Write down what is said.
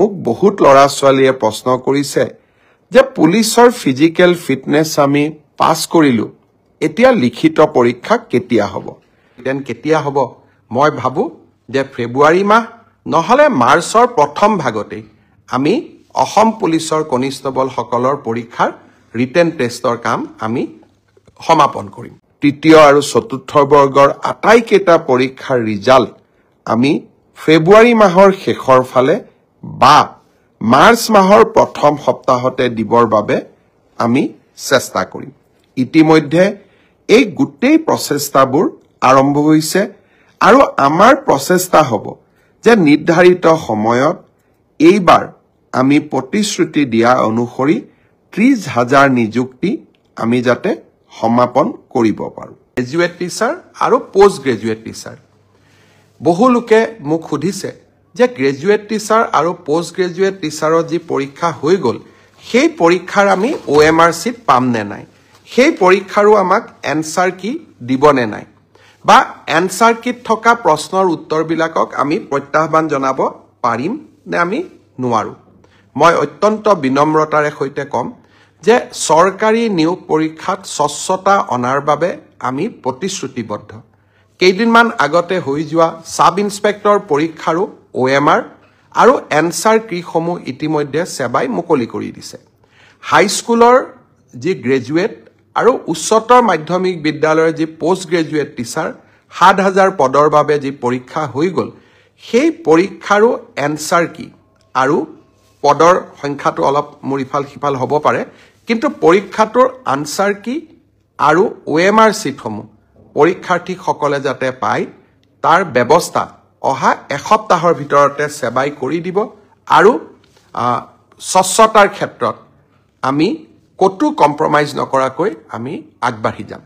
মোক বহুত লৰা ছোৱালীয়ে প্ৰশ্ন কৰিছে যে পুলিচৰ ফিজিক্যাল ফিটনেস আমি পাস কৰিলো এতিয়া লিখিত পৰীক্ষা কেতিয়া হ'ব দেন কেতিয়া হ'ব মই ভাবো যে ফেব্ৰুৱাৰী মাহ নহলে মাৰ্চৰ প্ৰথম ভাগতে আমি অসম পুলিচৰ কনিষ্টেবল সকলৰ পৰীক্ষাৰ ৰিটেন টেষ্টৰ কাম আমি সমাপন কৰিম তৃতীয় আৰু চতুৰ্থ বৰ্গৰ আটাইকেইটা পৰীক্ষাৰ ৰিজাল্ট আমি ফেব্ৰুৱাৰী মাহৰ শেষৰ ফালে বা মাৰ্চ মাহৰ প্ৰথম সপ্তাহতে দিবৰ বাবে আমি চেষ্টা কৰিম ইতিমধ্যে এই গোটেই প্ৰচেষ্টাবোৰ আৰম্ভ হৈছে আৰু আমাৰ প্ৰচেষ্টা হ'ব যে নিৰ্ধাৰিত সময়ত এইবাৰ আমি প্ৰতিশ্ৰুতি দিয়া অনুসৰি ৩০,০০০ নিযুক্তি আমি যাতে সমাপন কৰিব পাৰো গ্ৰেজুৱেট টিচাৰ আৰু পোষ্ট গ্ৰেজুৱেট টিচাৰ বহু লোকে মোক সুধিছে যে গ্ৰেজুৱেট টিচাৰ আৰু পোষ্ট গ্ৰেজুৱেট টিচাৰৰ যি পৰীক্ষা হৈ গ'ল সেই পৰীক্ষাৰ আমি OMR চিট পাম নে নাই সেই পৰীক্ষাৰো আমাক এনসাৰ কি দিবনে নাই বা এনসাৰ কিট থকা প্ৰশ্নৰ উত্তৰবিলাকক আমি প্ৰত্যাহ্বান জনাব পাৰিম নে আমি নোৱাৰো মই অত্যন্ত বিনম্ৰতাৰে সৈতে কম যে সৰকাৰি নিয়োগ পৰীক্ষাত স্বচ্ছতা অনাৰ বাবে আমি প্ৰতিশ্ৰুতিবদ্ধ কেইদিনমান আগতে হৈ যোৱা সাব ইন্সপেক্টৰ পৰীক্ষাৰো OMR আৰু এনসাৰ কিসমূহ ইতিমধ্যে সেৱাই মুকলি কৰি দিছে হাই স্কুলৰ যি গ্ৰেজুৱেট আৰু উচ্চতৰ মাধ্যমিক বিদ্যালয়ৰ যি পোষ্ট গ্ৰেজুৱেট টিচাৰ ৭,০০০ পদৰ বাবে যি পৰীক্ষা হৈ গ'ল সেই পৰীক্ষাৰো এনসাৰ কি আৰু পদৰ সংখ্যাটো অলপ মুৰিফাল সিফাল হ'ব পাৰে কিন্তু পৰীক্ষাটোৰ আনসাৰ কি আৰু OMR চিটসমূহ পৰীক্ষাৰ্থীসকলে যাতে পায় তাৰ ব্যৱস্থা অহা এসপ্তাহৰ ভিতৰতে সেৱাই কৰি দিব আৰু স্বচ্ছতাৰ ক্ষেত্ৰত আমি কতো কম্প্ৰমাইজ নকৰাকৈ আমি আগবাঢ়ি যাম